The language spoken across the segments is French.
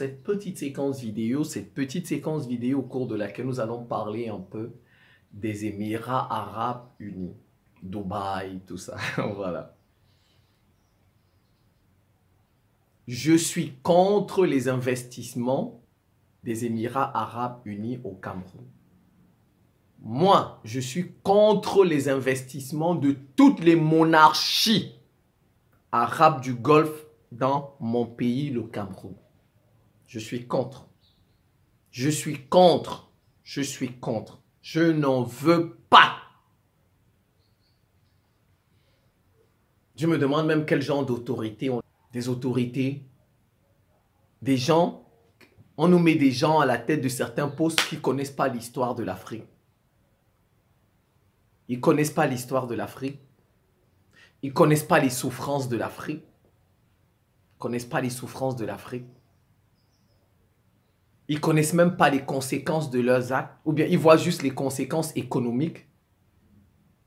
cette petite séquence vidéo, au cours de laquelle nous allons parler un peu des Émirats Arabes Unis, Dubaï, tout ça, voilà. Je suis contre les investissements des Émirats Arabes Unis au Cameroun. Moi, je suis contre les investissements de toutes les monarchies arabes du Golfe dans mon pays, le Cameroun. Je suis contre. Je suis contre. Je suis contre. Je n'en veux pas. Je me demande même quel genre d'autorité. Des autorités, des gens, on nous met des gens à la tête de certains postes qui ne connaissent pas l'histoire de l'Afrique. Ils ne connaissent pas l'histoire de l'Afrique. Ils ne connaissent pas les souffrances de l'Afrique. Ils ne connaissent pas les souffrances de l'Afrique. Ils ne connaissent même pas les conséquences de leurs actes. Ou bien ils voient juste les conséquences économiques.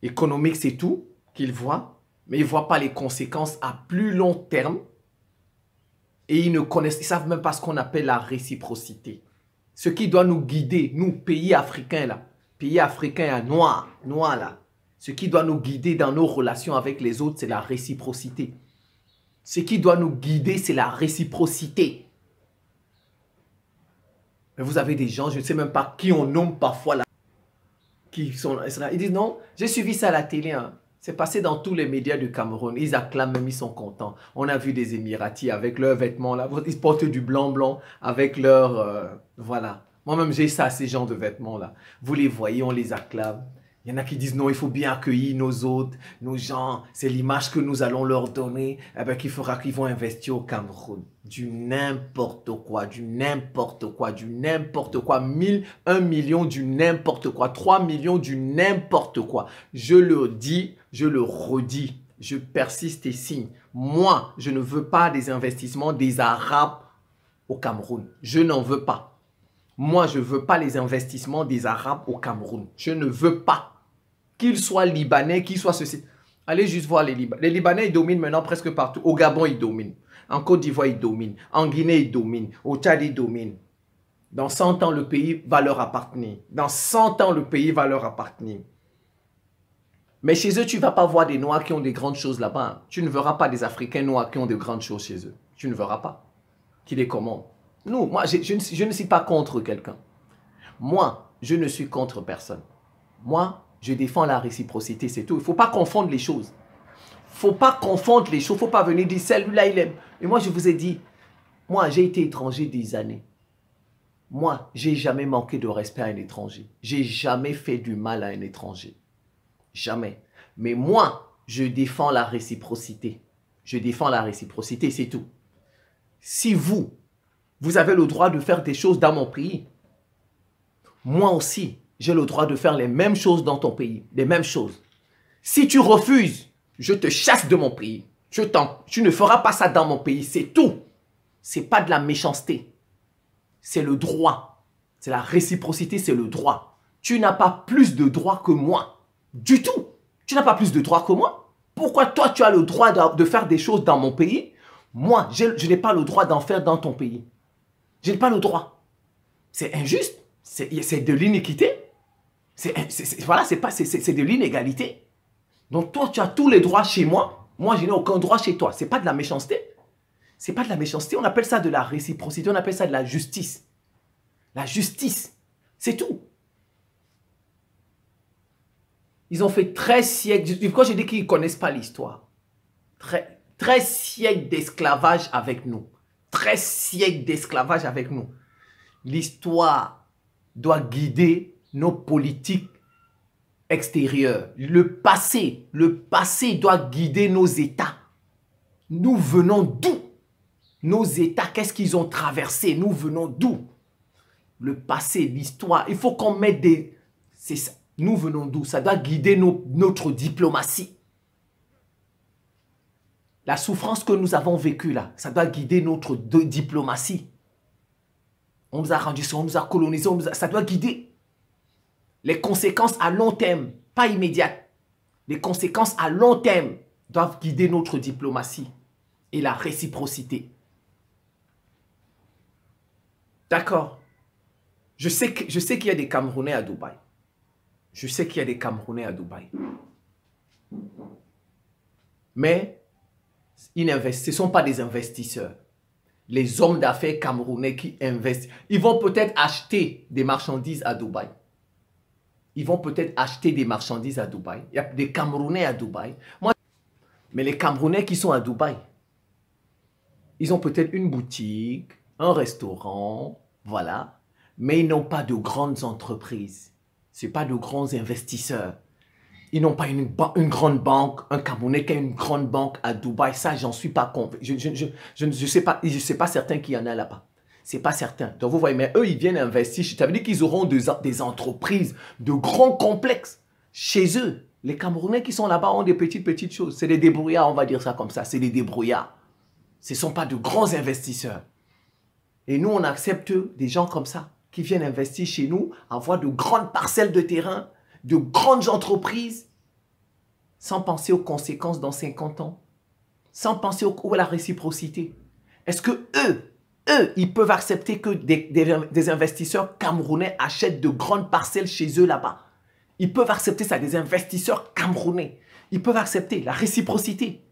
Économiques, c'est tout qu'ils voient. Mais ils ne voient pas les conséquences à plus long terme. Et ils ne savent même pas ce qu'on appelle la réciprocité. Ce qui doit nous guider, nous, pays africains là. Pays africains noirs là. Ce qui doit nous guider dans nos relations avec les autres, c'est la réciprocité. Ce qui doit nous guider, c'est la réciprocité. Mais vous avez des gens, je ne sais même pas qui on nomme parfois là, qui sont là. Ils disent non, j'ai suivi ça à la télé. Hein. C'est passé dans tous les médias du Cameroun. Ils acclament, même ils sont contents. On a vu des Émiratis avec leurs vêtements là. Ils portent du blanc avec leurs... voilà. Moi-même, j'ai ça, ces genres de vêtements là. Vous les voyez, on les acclame. Il y en a qui disent non, il faut bien accueillir nos hôtes, nos gens. C'est l'image que nous allons leur donner. Eh bien, qui fera qu'ils vont investir au Cameroun. Du n'importe quoi, du n'importe quoi, du n'importe quoi. 1 million, du n'importe quoi. 3 millions, du n'importe quoi. Je le dis, je le redis. Je persiste et signe. Moi, je ne veux pas des investissements des Arabes au Cameroun. Je n'en veux pas. Moi, je ne veux pas les investissements des Arabes au Cameroun. Je ne veux pas. Qu'ils soient libanais, qu'ils soient ceci. Allez juste voir les Libanais. Les Libanais, ils dominent maintenant presque partout. Au Gabon, ils dominent. En Côte d'Ivoire, ils dominent. En Guinée, ils dominent. Au Tchad, ils dominent. Dans 100 ans, le pays va leur appartenir. Dans 100 ans, le pays va leur appartenir. Mais chez eux, tu ne vas pas voir des Noirs qui ont des grandes choses là-bas. Tu ne verras pas des Africains noirs qui ont de grandes choses chez eux. Tu ne verras pas. Qui les commandent. Nous, moi, je ne suis pas contre quelqu'un. Moi, je ne suis contre personne. Moi, je défends la réciprocité, c'est tout. Il ne faut pas confondre les choses. Il ne faut pas confondre les choses. Il ne faut pas venir dire, celui-là, il aime. Et moi, je vous ai dit, moi, j'ai été étranger des années. Moi, je n'ai jamais manqué de respect à un étranger. Je n'ai jamais fait du mal à un étranger. Jamais. Mais moi, je défends la réciprocité. Je défends la réciprocité, c'est tout. Si vous avez le droit de faire des choses dans mon pays, moi aussi, j'ai le droit de faire les mêmes choses dans ton pays. Les mêmes choses. Si tu refuses, je te chasse de mon pays. Tu ne feras pas ça dans mon pays. C'est tout. Ce n'est pas de la méchanceté. C'est le droit. C'est la réciprocité, c'est le droit. Tu n'as pas plus de droit que moi. Du tout. Tu n'as pas plus de droit que moi. Pourquoi toi, tu as le droit de faire des choses dans mon pays? Moi, je n'ai pas le droit d'en faire dans ton pays. Je n'ai pas le droit. C'est injuste. C'est de l'iniquité. Voilà, c'est de l'inégalité. Donc toi, tu as tous les droits chez moi. Moi, je n'ai aucun droit chez toi. Ce n'est pas de la méchanceté. Ce n'est pas de la méchanceté. On appelle ça de la réciprocité. On appelle ça de la justice. La justice. C'est tout. Ils ont fait 13 siècles. Quand je dis qu'ils ne connaissent pas l'histoire. 13 siècles d'esclavage avec nous. 13 siècles d'esclavage avec nous. L'histoire doit guider nos politiques extérieures. Le passé doit guider nos États. Nous venons d'où? Nos États, qu'est-ce qu'ils ont traversé? Nous venons d'où? Le passé, l'histoire, il faut qu'on mette des... C'est ça. Nous venons d'où? Ça doit guider notre diplomatie. La souffrance que nous avons vécue là, ça doit guider notre diplomatie. On nous a rendu ça, on nous a colonisé, ça doit guider. Les conséquences à long terme, pas immédiates. Les conséquences à long terme doivent guider notre diplomatie et la réciprocité. D'accord. Je sais qu'il y a des Camerounais à Dubaï. Je sais qu'il y a des Camerounais à Dubaï. Mais ce ne sont pas des investisseurs. Les hommes d'affaires camerounais qui investissent, ils vont peut-être acheter des marchandises à Dubaï. Ils vont peut-être acheter des marchandises à Dubaï. Il y a des Camerounais à Dubaï. Mais les Camerounais qui sont à Dubaï, ils ont peut-être une boutique, un restaurant, voilà. Mais ils n'ont pas de grandes entreprises. Ce ne sont pas de grands investisseurs. Ils n'ont pas une grande banque, un Camerounais qui a une grande banque à Dubaï. Ça, j'en suis pas convaincu. Je ne sais pas certain qu'il y en a là-bas. C'est pas certain. Donc, vous voyez, mais eux, ils viennent investir. Ça veut dire qu'ils auront des entreprises, de grands complexes chez eux. Les Camerounais qui sont là-bas ont des petites choses. C'est des débrouillards, on va dire ça comme ça. C'est des débrouillards. Ce ne sont pas de grands investisseurs. Et nous, on accepte des gens comme ça, qui viennent investir chez nous, avoir de grandes parcelles de terrain, de grandes entreprises, sans penser aux conséquences dans 50 ans, sans penser à la réciprocité. Est-ce que eux, ils peuvent accepter que des investisseurs camerounais achètent de grandes parcelles chez eux là-bas? Ils peuvent accepter ça, des investisseurs camerounais. Ils peuvent accepter la réciprocité.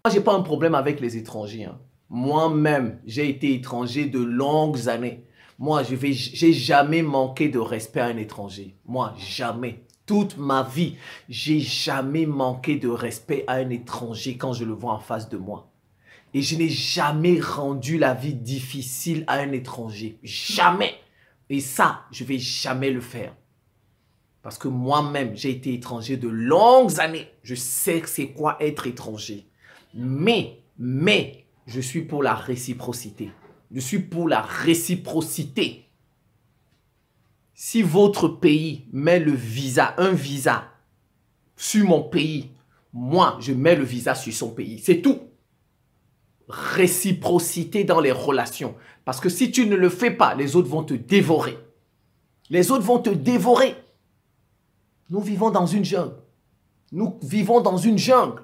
Moi, je n'ai pas un problème avec les étrangers. Hein. Moi-même, j'ai été étranger de longues années. Moi, j'ai jamais manqué de respect à un étranger. Moi, jamais. Toute ma vie, j'ai jamais manqué de respect à un étranger quand je le vois en face de moi. Et je n'ai jamais rendu la vie difficile à un étranger. Jamais. Et ça, je ne vais jamais le faire. Parce que moi-même, j'ai été étranger de longues années. Je sais c'est quoi être étranger. Mais, je suis pour la réciprocité. Je suis pour la réciprocité. Si votre pays met un visa sur mon pays, moi, je mets le visa sur son pays. C'est tout. Réciprocité dans les relations. Parce que si tu ne le fais pas, les autres vont te dévorer. Les autres vont te dévorer. Nous vivons dans une jungle. Nous vivons dans une jungle.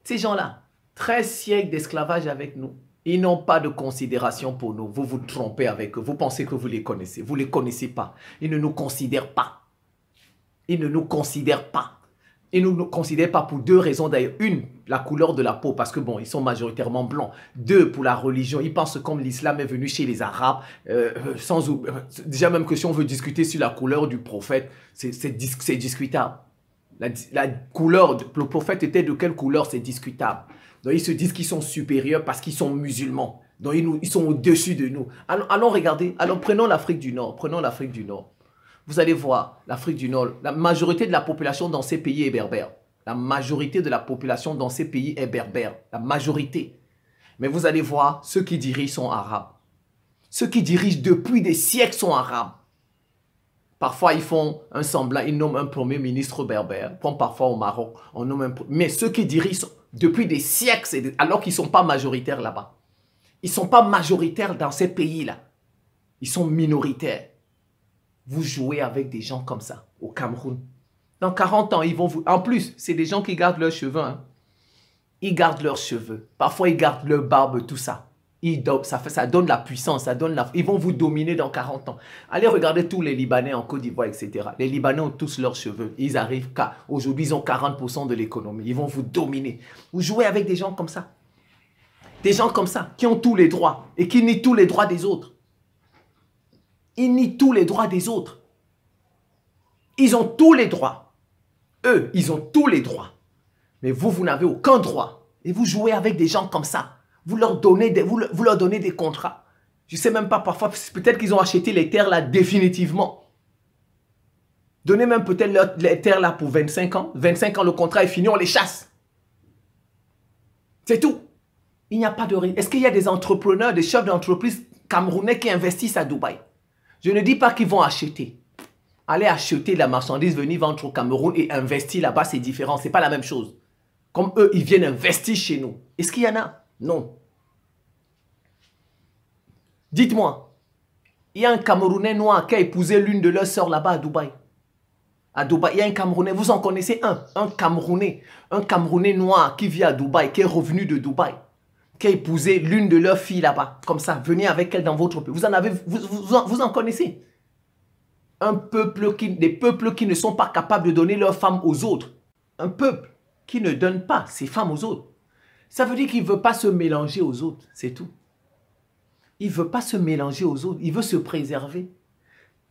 Ces gens-là, 13 siècles d'esclavage avec nous, ils n'ont pas de considération pour nous. Vous vous trompez avec eux. Vous pensez que vous les connaissez. Vous ne les connaissez pas. Ils ne nous considèrent pas. Ils ne nous considèrent pas. Ils ne nous considèrent pas pour deux raisons d'ailleurs. Une, la couleur de la peau, parce que bon, ils sont majoritairement blancs. Deux, pour la religion. Ils pensent comme l'islam est venu chez les Arabes. Déjà même que si on veut discuter sur la couleur du prophète, c'est discutable. La couleur, le prophète était de quelle couleur, c'est discutable. Donc ils se disent qu'ils sont supérieurs parce qu'ils sont musulmans. Donc ils sont au-dessus de nous. Allons regarder, prenons l'Afrique du Nord. Prenons l'Afrique du Nord. Vous allez voir, l'Afrique du Nord, la majorité de la population dans ces pays est berbère. La majorité de la population dans ces pays est berbère. La majorité. Mais vous allez voir, ceux qui dirigent sont arabes. Ceux qui dirigent depuis des siècles sont arabes. Parfois, ils font un semblant, ils nomment un premier ministre berbère. Comme parfois au Maroc, on nomme un... Mais ceux qui dirigent depuis des siècles, alors qu'ils ne sont pas majoritaires là-bas. Ils ne sont pas majoritaires dans ces pays-là. Ils sont minoritaires. Vous jouez avec des gens comme ça, au Cameroun. Dans 40 ans, ils vont vous... En plus, c'est des gens qui gardent leurs cheveux. Hein. Ils gardent leurs cheveux. Parfois, ils gardent leur barbe, tout ça. Ça donne la puissance, ils vont vous dominer dans 40 ans. Allez regarder tous les Libanais en Côte d'Ivoire, etc. Les Libanais ont tous leurs cheveux. Ils arrivent aujourd'hui, ils ont 40% de l'économie. Ils vont vous dominer. Vous jouez avec des gens comme ça. Des gens comme ça, qui ont tous les droits et qui nient tous les droits des autres. Ils nient tous les droits des autres. Ils ont tous les droits. Eux, ils ont tous les droits. Mais vous n'avez aucun droit. Et vous jouez avec des gens comme ça. Vous leur donnez des contrats. Je ne sais même pas, parfois, peut-être qu'ils ont acheté les terres là définitivement. Donnez même peut-être les terres là pour 25 ans. 25 ans, le contrat est fini, on les chasse. C'est tout. Il n'y a pas de... Est-ce qu'il y a des entrepreneurs, des chefs d'entreprise camerounais qui investissent à Dubaï? Je ne dis pas qu'ils vont acheter. Aller acheter de la marchandise, venir vendre au Cameroun et investir là-bas, c'est différent. Ce n'est pas la même chose. Comme eux, ils viennent investir chez nous. Est-ce qu'il y en a? Non. Dites-moi, il y a un Camerounais noir qui a épousé l'une de leurs sœurs là-bas à Dubaï. À Dubaï, il y a un Camerounais, vous en connaissez un Camerounais noir qui vit à Dubaï, qui est revenu de Dubaï, qui a épousé l'une de leurs filles là-bas. Comme ça, venez avec elle dans votre pays. Vous en connaissez. Des peuples qui ne sont pas capables de donner leurs femmes aux autres. Un peuple qui ne donne pas ses femmes aux autres. Ça veut dire qu'il ne veut pas se mélanger aux autres, c'est tout. Il ne veut pas se mélanger aux autres, il veut se préserver.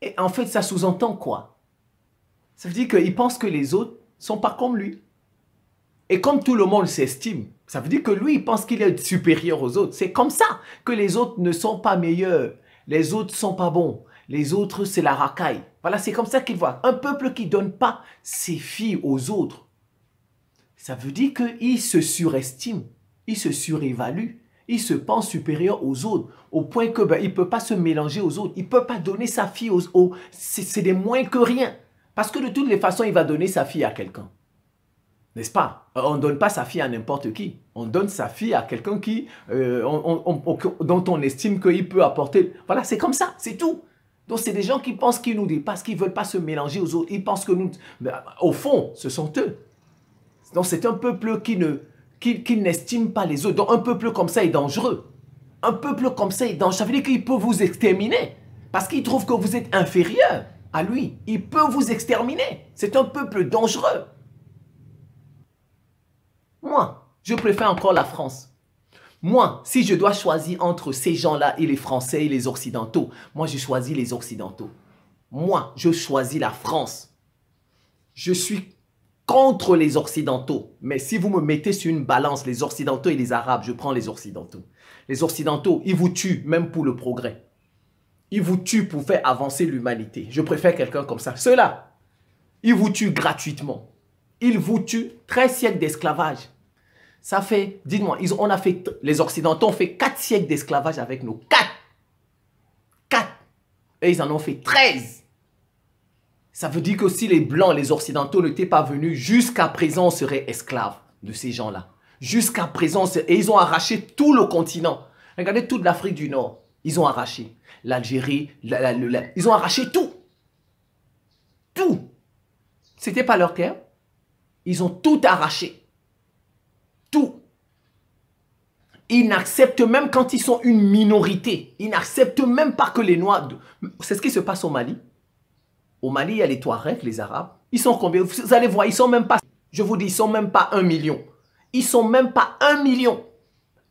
Et en fait, ça sous-entend quoi? Ça veut dire qu'il pense que les autres ne sont pas comme lui. Et comme tout le monde s'estime, ça veut dire que lui, il pense qu'il est supérieur aux autres. C'est comme ça que les autres ne sont pas meilleurs. Les autres ne sont pas bons. Les autres, c'est la racaille. Voilà, c'est comme ça qu'il voit. Un peuple qui ne donne pas ses filles aux autres, ça veut dire qu'il se surestime, il se surévalue, il se pense supérieur aux autres, au point que il ne peut pas se mélanger aux autres, il ne peut pas donner sa fille aux c'est des moins que rien. Parce que de toutes les façons, il va donner sa fille à quelqu'un. N'est-ce pas? On ne donne pas sa fille à n'importe qui. On donne sa fille à quelqu'un dont on estime qu'il peut apporter. Voilà, c'est comme ça, c'est tout. Donc, c'est des gens qui pensent qu'ils nous dépassent, qui ne veulent pas se mélanger aux autres. Ils pensent que nous... au fond, ce sont eux. Donc, c'est un peuple qui n'estime pas les autres. Donc, un peuple comme ça est dangereux. Un peuple comme ça est dangereux. Ça veut dire qu'il peut vous exterminer. Parce qu'il trouve que vous êtes inférieur à lui. Il peut vous exterminer. C'est un peuple dangereux. Moi, je préfère encore la France. Moi, si je dois choisir entre ces gens-là et les Français et les Occidentaux, moi, je choisis les Occidentaux. Moi, je choisis la France. Je suis contre les Occidentaux. Mais si vous me mettez sur une balance, les Occidentaux et les Arabes, je prends les Occidentaux. Les Occidentaux, ils vous tuent même pour le progrès. Ils vous tuent pour faire avancer l'humanité. Je préfère quelqu'un comme ça. Ceux-là, ils vous tuent gratuitement. Ils vous tuent 13 siècles d'esclavage. Ça fait, dites-moi, les Occidentaux ont fait 4 siècles d'esclavage avec nous. 4. Et ils en ont fait 13. Ça veut dire que si les Blancs, les Occidentaux n'étaient pas venus, jusqu'à présent, on serait esclaves de ces gens-là. Jusqu'à présent, et ils ont arraché tout le continent. Regardez toute l'Afrique du Nord. Ils ont arraché l'Algérie, ils ont arraché tout. Tout. C'était pas leur terre. Ils ont tout arraché. Tout. Ils n'acceptent même quand ils sont une minorité. Ils n'acceptent même pas que les Noirs... C'est ce qui se passe au Mali. Au Mali, il y a les Touaregs, les Arabes. Ils sont combien? Vous allez voir, ils sont même pas... Je vous dis, ils sont même pas 1 million. Ils sont même pas 1 million.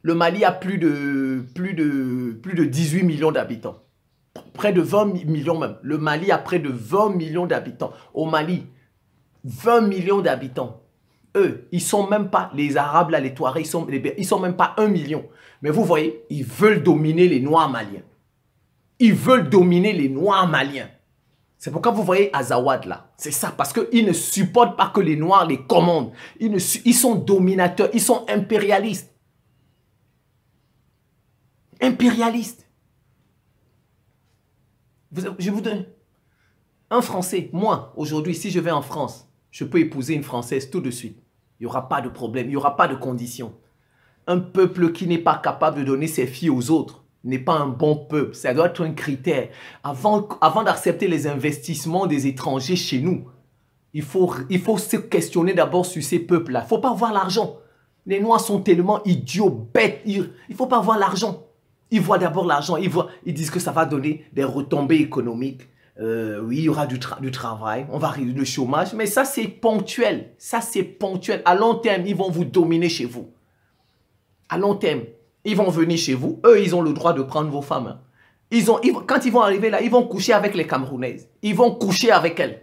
Le Mali a plus de 18 millions d'habitants. Près de 20 millions même. Le Mali a près de 20 millions d'habitants. Au Mali, 20 millions d'habitants. Eux, ils sont même pas, les Arabes, là, les Touaregs, ils sont même pas 1 million. Mais vous voyez, ils veulent dominer les Noirs maliens. Ils veulent dominer les Noirs maliens. C'est pourquoi vous voyez Azawad là. C'est ça, parce qu'ils ne supportent pas que les Noirs les commandent. Ils sont dominateurs, ils sont impérialistes. Impérialistes. Je vous donne un Français. Moi, aujourd'hui, si je vais en France, je peux épouser une Française tout de suite. Il n'y aura pas de problème, il n'y aura pas de conditions. Un peuple qui n'est pas capable de donner ses filles aux autres n'est pas un bon peuple. Ça doit être un critère. Avant d'accepter les investissements des étrangers chez nous, il faut se questionner d'abord sur ces peuples-là. Il ne faut pas avoir l'argent. Les Noirs sont tellement idiots, bêtes. Il ne faut pas avoir l'argent. Ils voient d'abord l'argent. Ils disent que ça va donner des retombées économiques. Oui, il y aura du travail, on va réduire le chômage, mais ça c'est ponctuel. Ça c'est ponctuel. À long terme, ils vont vous dominer chez vous. À long terme, ils vont venir chez vous. Eux, ils ont le droit de prendre vos femmes. Quand ils vont arriver là, ils vont coucher avec les Camerounaises. Ils vont coucher avec elles.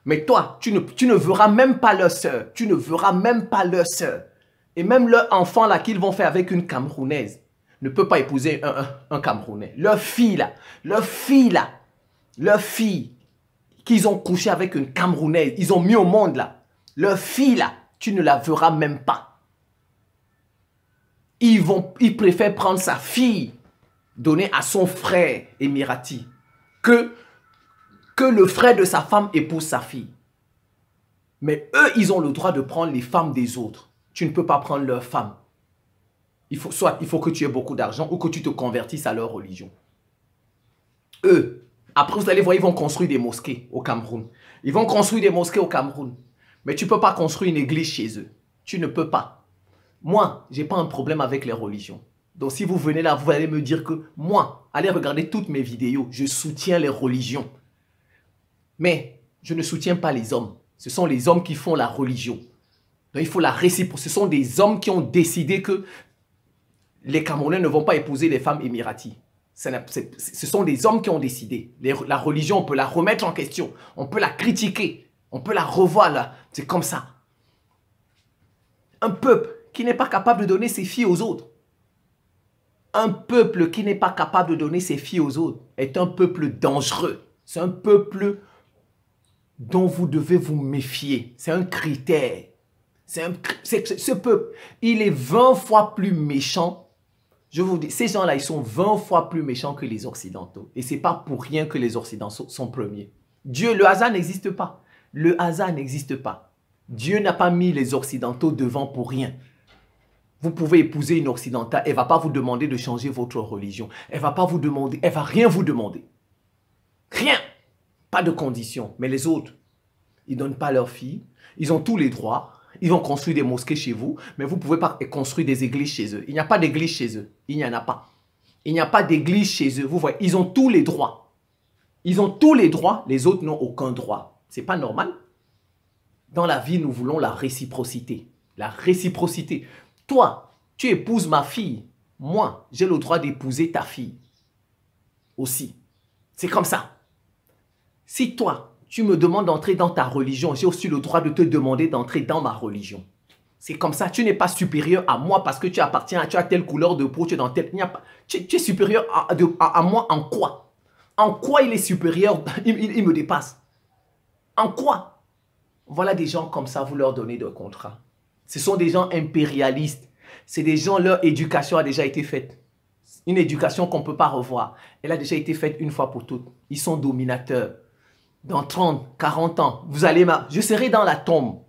Mais toi, tu ne verras même pas leur sœur. Tu ne verras même pas leur sœur. Et même leur enfant là qu'ils vont faire avec une Camerounaise ne peut pas épouser un Camerounais. Leur fille qu'ils ont couché avec une Camerounaise, ils ont mis au monde là. Leur fille là, tu ne la verras même pas. Ils préfèrent prendre sa fille, donner à son frère émirati, que le frère de sa femme épouse sa fille. Mais eux, ils ont le droit de prendre les femmes des autres. Tu ne peux pas prendre leur femme. Soit il faut que tu aies beaucoup d'argent ou que tu te convertisses à leur religion. Eux, après vous allez voir, ils vont construire des mosquées au Cameroun. Ils vont construire des mosquées au Cameroun. Mais tu ne peux pas construire une église chez eux. Tu ne peux pas. Moi, je n'ai pas un problème avec les religions. Donc, si vous venez là, vous allez me dire que moi, allez regarder toutes mes vidéos, je soutiens les religions. Mais je ne soutiens pas les hommes. Ce sont les hommes qui font la religion. Donc, il faut la réciprocité. Ce sont des hommes qui ont décidé que les Camerounais ne vont pas épouser les femmes émiraties. Ce sont des hommes qui ont décidé. La religion, on peut la remettre en question. On peut la critiquer. On peut la revoir là. C'est comme ça. Un peuple qui n'est pas capable de donner ses filles aux autres. Un peuple qui n'est pas capable de donner ses filles aux autres est un peuple dangereux. C'est un peuple dont vous devez vous méfier. C'est un critère. Ce peuple, il est 20 fois plus méchant. Je vous dis, ces gens-là, ils sont 20 fois plus méchants que les Occidentaux. Et ce n'est pas pour rien que les Occidentaux sont premiers. Dieu, le hasard n'existe pas. Le hasard n'existe pas. Dieu n'a pas mis les Occidentaux devant pour rien. Vous pouvez épouser une Occidentale, elle ne va pas vous demander de changer votre religion. Elle ne va pas vous demander, elle ne va rien vous demander. Rien. Pas de conditions. Mais les autres, ils ne donnent pas leurs filles. Ils ont tous les droits. Ils vont construire des mosquées chez vous, mais vous ne pouvez pas construire des églises chez eux. Il n'y a pas d'église chez eux. Il n'y en a pas. Il n'y a pas d'église chez eux. Vous voyez, ils ont tous les droits. Ils ont tous les droits, les autres n'ont aucun droit. Ce n'est pas normal. Dans la vie, nous voulons la réciprocité. La réciprocité. Toi, tu épouses ma fille. Moi, j'ai le droit d'épouser ta fille. Aussi. C'est comme ça. Si toi, tu me demandes d'entrer dans ta religion, j'ai aussi le droit de te demander d'entrer dans ma religion. C'est comme ça. Tu n'es pas supérieur à moi parce que tu appartiens, tu as telle couleur de peau, tu es dans telle... Tu es supérieur à moi en quoi? En quoi il est supérieur? Il me dépasse. En quoi? Voilà des gens comme ça, vous leur donnez des contrats. Ce sont des gens impérialistes. C'est des gens, leur éducation a déjà été faite. Une éducation qu'on ne peut pas revoir. Elle a déjà été faite une fois pour toutes. Ils sont dominateurs. Dans 30, 40 ans, vous allez... Je serai dans la tombe.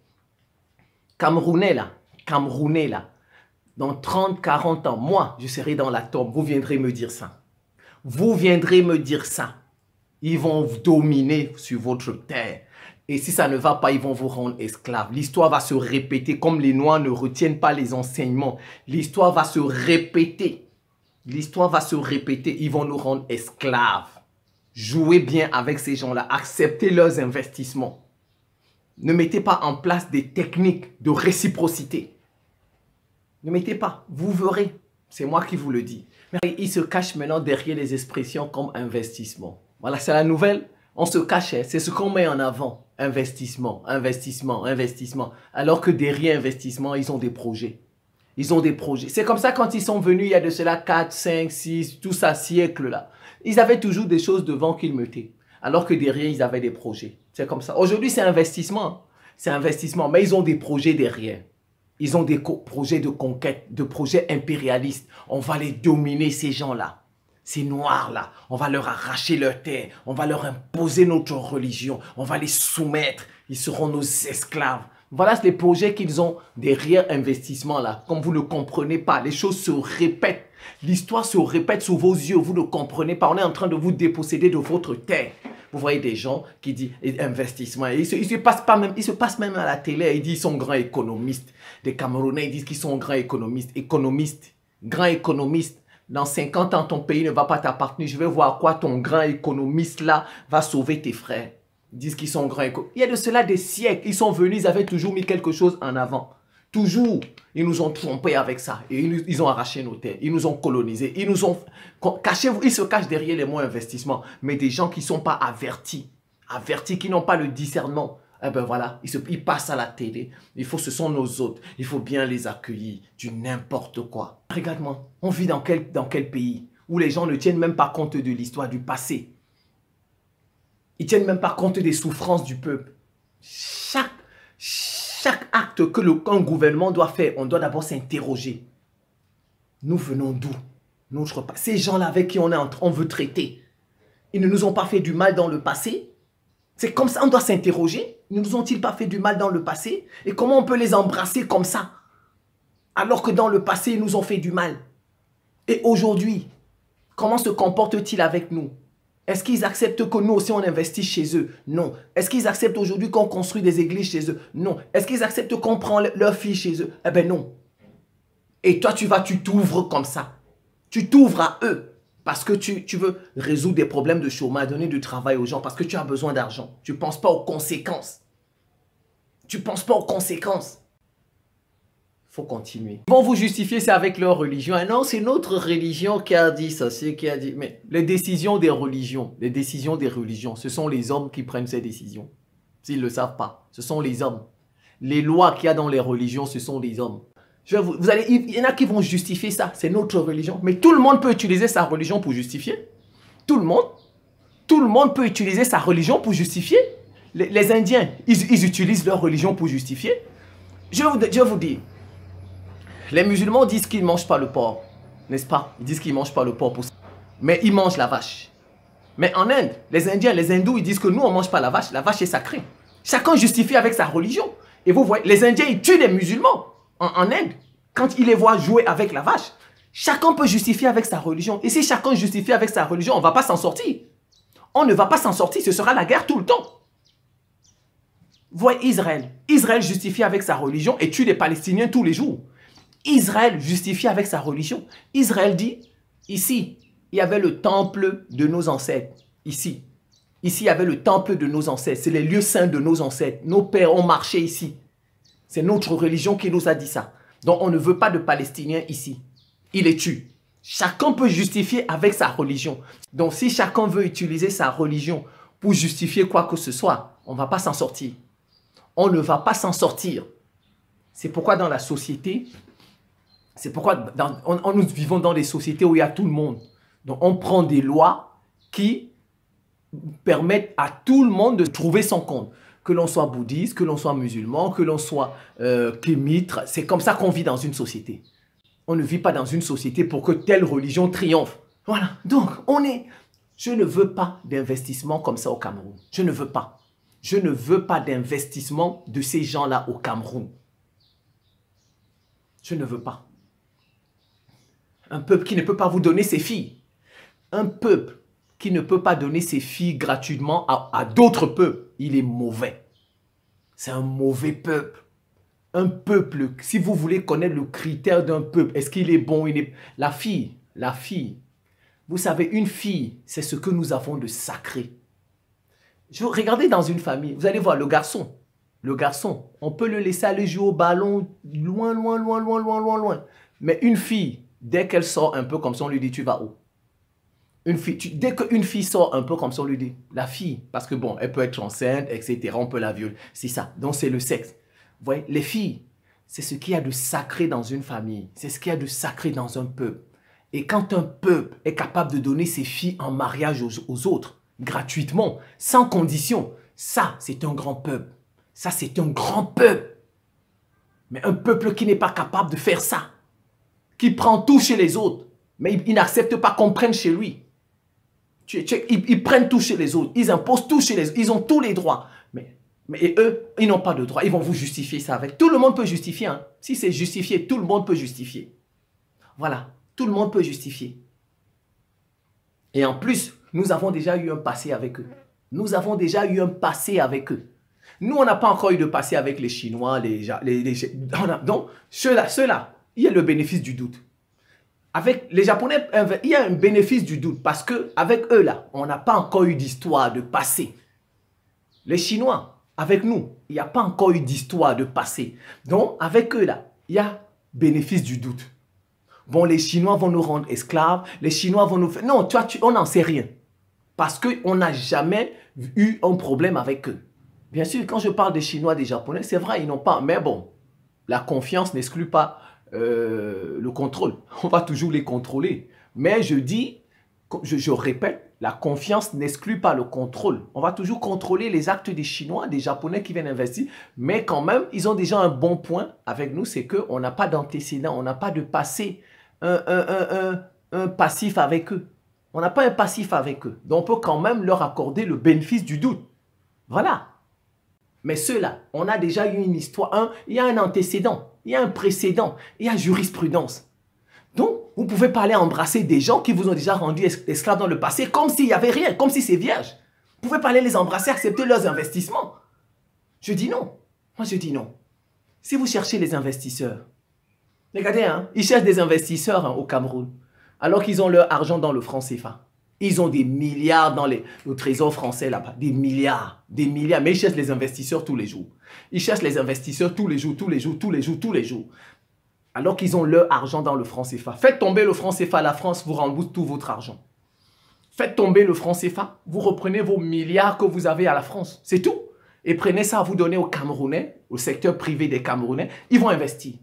Camerounais là. Dans 30, 40 ans, moi, je serai dans la tombe. Vous viendrez me dire ça. Vous viendrez me dire ça. Ils vont dominer sur votre terre. Et si ça ne va pas, ils vont vous rendre esclaves. L'histoire va se répéter. Comme les Noirs ne retiennent pas les enseignements, l'histoire va se répéter. L'histoire va se répéter. Ils vont nous rendre esclaves. Jouez bien avec ces gens-là. Acceptez leurs investissements. Ne mettez pas en place des techniques de réciprocité. Ne mettez pas. Vous verrez. C'est moi qui vous le dis. Mais ils se cachent maintenant derrière les expressions comme investissement. Voilà, c'est la nouvelle. On se cache. C'est ce qu'on met en avant. Investissement, investissement, investissement. Alors que derrière investissement, ils ont des projets. Ils ont des projets. C'est comme ça quand ils sont venus il y a de cela 4, 5, 6, tout ça, siècles là. Ils avaient toujours des choses devant qu'ils mettaient. Alors que derrière, ils avaient des projets. C'est comme ça. Aujourd'hui, c'est investissement. C'est investissement. Mais ils ont des projets derrière. Ils ont des projets de conquête, de projets impérialistes. On va les dominer, ces gens-là. Ces noirs-là. On va leur arracher leur terre. On va leur imposer notre religion. On va les soumettre. Ils seront nos esclaves. Voilà les projets qu'ils ont derrière investissement là. Comme vous ne comprenez pas, les choses se répètent. L'histoire se répète sous vos yeux. Vous ne comprenez pas. On est en train de vous déposséder de votre terre. Vous voyez des gens qui disent investissement. Ils se passent même à la télé. Ils disent qu'ils sont grands économistes. Des Camerounais, ils disent qu'ils sont grands économistes. Grands économistes. Dans 50 ans, ton pays ne va pas t'appartenir. Je vais voir quoi ton grand économiste là va sauver tes frères. Ils disent qu'ils sont grands économistes. Il y a de cela des siècles. Ils sont venus, ils avaient toujours mis quelque chose en avant. Toujours. Ils nous ont trompés avec ça. Et ils ont arraché nos terres. Ils nous ont colonisés. Ils nous ont... Cachez-vous. Ils se cachent derrière les mots investissement. Mais des gens qui ne sont pas avertis. Avertis, qui n'ont pas le discernement. Eh ben voilà, ils passent à la télé. Ce sont nos hôtes. Il faut bien les accueillir. Du n'importe quoi. Regarde-moi. On vit dans quel pays où les gens ne tiennent même pas compte de l'histoire du passé. Ils ne tiennent même pas compte des souffrances du peuple. Chaque acte qu'un gouvernement doit faire, on doit d'abord s'interroger. Nous venons d'où? Ces gens-là avec qui on veut traiter, ils ne nous ont pas fait du mal dans le passé? C'est comme ça, on doit s'interroger. Ne nous ont-ils pas fait du mal dans le passé? Et comment on peut les embrasser comme ça? Alors que dans le passé, ils nous ont fait du mal. Et aujourd'hui, comment se comportent-ils avec nous? Est-ce qu'ils acceptent que nous aussi on investisse chez eux? Non. Est-ce qu'ils acceptent aujourd'hui qu'on construit des églises chez eux? Non. Est-ce qu'ils acceptent qu'on prend leurs filles chez eux? Eh bien non. Et toi, tu t'ouvres comme ça. Tu t'ouvres à eux. Parce que tu veux résoudre des problèmes de chômage, donner du travail aux gens, parce que tu as besoin d'argent. Tu ne penses pas aux conséquences. Tu ne penses pas aux conséquences. Il faut continuer. Ils vont vous justifier, c'est avec leur religion. Ah non, c'est notre religion qui a dit ça, c'est qui a dit. Mais les décisions des religions, ce sont les hommes qui prennent ces décisions. S'ils ne le savent pas, ce sont les hommes. Les lois qu'il y a dans les religions, ce sont les hommes. Il y en a qui vont justifier ça, c'est notre religion. Mais tout le monde peut utiliser sa religion pour justifier. Tout le monde peut utiliser sa religion pour justifier. Les Indiens, ils utilisent leur religion pour justifier. Je vous dis, les musulmans disent qu'ils ne mangent pas le porc, n'est-ce pas? Ils disent qu'ils ne mangent pas le porc, mais ils mangent la vache. Mais en Inde, les Indiens, les hindous, ils disent que nous, on ne mange pas la vache est sacrée. Chacun justifie avec sa religion. Et vous voyez, les Indiens, ils tuent des musulmans. En Inde, quand ils les voient jouer avec la vache, chacun peut justifier avec sa religion. Et si chacun justifie avec sa religion, on ne va pas s'en sortir. On ne va pas s'en sortir, ce sera la guerre tout le temps. Vous voyez Israël. Israël justifie avec sa religion et tue les Palestiniens tous les jours. Israël justifie avec sa religion. Israël dit, ici, il y avait le temple de nos ancêtres. Ici, il y avait le temple de nos ancêtres. C'est les lieux saints de nos ancêtres. Nos pères ont marché ici. C'est notre religion qui nous a dit ça. Donc, on ne veut pas de Palestiniens ici. Il les tue. Chacun peut justifier avec sa religion. Donc, si chacun veut utiliser sa religion pour justifier quoi que ce soit, on ne va pas s'en sortir. On ne va pas s'en sortir. C'est pourquoi dans la société, nous vivons dans des sociétés où il y a tout le monde. Donc, on prend des lois qui permettent à tout le monde de trouver son compte. Que l'on soit bouddhiste, que l'on soit musulman, que l'on soit kémite, c'est comme ça qu'on vit dans une société. On ne vit pas dans une société pour que telle religion triomphe. Voilà, donc je ne veux pas d'investissement comme ça au Cameroun. Je ne veux pas. Je ne veux pas d'investissement de ces gens-là au Cameroun. Je ne veux pas. Un peuple qui ne peut pas vous donner ses filles. Un peuple qui ne peut pas donner ses filles gratuitement à d'autres peuples, il est mauvais. C'est un mauvais peuple. Un peuple, si vous voulez connaître le critère d'un peuple, est-ce qu'il est bon, la fille, vous savez, une fille, c'est ce que nous avons de sacré. Regardez dans une famille, vous allez voir le garçon, on peut le laisser aller jouer au ballon loin. Mais une fille, dès qu'elle sort un peu comme ça, on lui dit, tu vas où? Dès qu'une fille sort un peu comme ça, on lui dit, la fille, parce que bon, elle peut être enceinte, etc., on peut la violer. C'est ça, donc c'est le sexe. Vous voyez, les filles, c'est ce qu'il y a de sacré dans une famille. C'est ce qu'il y a de sacré dans un peuple. Et quand un peuple est capable de donner ses filles en mariage aux autres, gratuitement, sans condition, ça, c'est un grand peuple. Ça, c'est un grand peuple. Mais un peuple qui n'est pas capable de faire ça, qui prend tout chez les autres, mais il n'accepte pas qu'on prenne chez lui. Ils prennent tout chez les autres, ils imposent tout chez les autres, ils ont tous les droits. Mais eux, ils n'ont pas de droit, ils vont vous justifier ça avec. Tout le monde peut justifier. Hein. Si c'est justifié, tout le monde peut justifier. Voilà, tout le monde peut justifier. Et en plus, nous avons déjà eu un passé avec eux. Nous avons déjà eu un passé avec eux. Nous, on n'a pas encore eu de passé avec les Chinois, donc, ceux-là, il y a le bénéfice du doute. Avec les Japonais, il y a un bénéfice du doute parce qu'avec eux, là, on n'a pas encore eu d'histoire de passé. Les Chinois, avec nous, il n'y a pas encore eu d'histoire de passé. Donc, avec eux, là, il y a bénéfice du doute. Bon, les Chinois vont nous rendre esclaves, les Chinois vont nous faire... Non, on n'en sait rien. Parce qu'on n'a jamais eu un problème avec eux. Bien sûr, quand je parle des Chinois, des Japonais, c'est vrai, ils n'ont pas... Mais bon, la confiance n'exclut pas le contrôle. On va toujours les contrôler. Mais je dis, je répète, la confiance n'exclut pas le contrôle. On va toujours contrôler les actes des Chinois, des Japonais qui viennent investir. Mais quand même, ils ont déjà un bon point avec nous, c'est qu'on n'a pas d'antécédent, on n'a pas de passé, un passif avec eux. On n'a pas un passif avec eux. Donc, on peut quand même leur accorder le bénéfice du doute. Voilà. Mais ceux-là, on a déjà eu une histoire. Il y a un antécédent, il y a un précédent, il y a jurisprudence. Donc, vous pouvez pas aller embrasser des gens qui vous ont déjà rendu esclaves dans le passé comme s'il n'y avait rien, comme si c'est vierge. Vous pouvez pas aller les embrasser, accepter leurs investissements. Je dis non. Moi, je dis non. Si vous cherchez les investisseurs, Regardez, hein, ils cherchent des investisseurs, hein, au Cameroun, alors qu'ils ont leur argent dans le franc CFA. Ils ont des milliards dans le trésor français là-bas, des milliards, mais ils cherchent les investisseurs tous les jours. Ils cherchent les investisseurs tous les jours, tous les jours. Alors qu'ils ont leur argent dans le franc CFA. Faites tomber le franc CFA, la France vous rembourse tout votre argent. Faites tomber le franc CFA, vous reprenez vos milliards que vous avez à la France. C'est tout. Et prenez ça à vous donner aux Camerounais, au secteur privé des Camerounais, ils vont investir.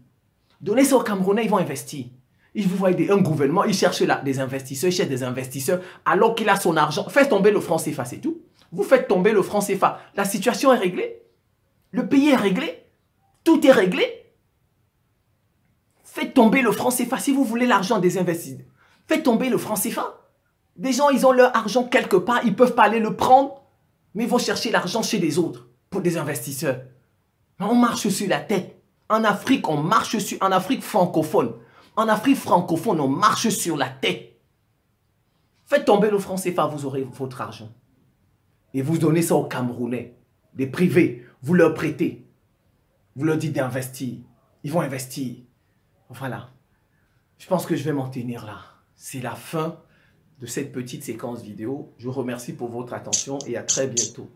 Donnez ça aux Camerounais, ils vont investir. Ils vous voient un gouvernement, ils cherchent des investisseurs, alors qu'il a son argent. Faites tomber le franc CFA, c'est tout. Vous faites tomber le franc CFA. La situation est réglée. Le pays est réglé. Tout est réglé. Faites tomber le franc CFA si vous voulez l'argent des investisseurs. Faites tomber le franc CFA. Des gens, ils ont leur argent quelque part, ils ne peuvent pas aller le prendre, mais ils vont chercher l'argent chez les autres, pour des investisseurs. On marche sur la tête. En Afrique, on marche sur... En Afrique francophone, on marche sur la tête. Faites tomber le franc CFA, vous aurez votre argent. Et vous donnez ça aux Camerounais, des privés, vous leur prêtez. Vous leur dites d'investir. Ils vont investir. Voilà. Je pense que je vais m'en tenir là. C'est la fin de cette petite séquence vidéo. Je vous remercie pour votre attention et à très bientôt.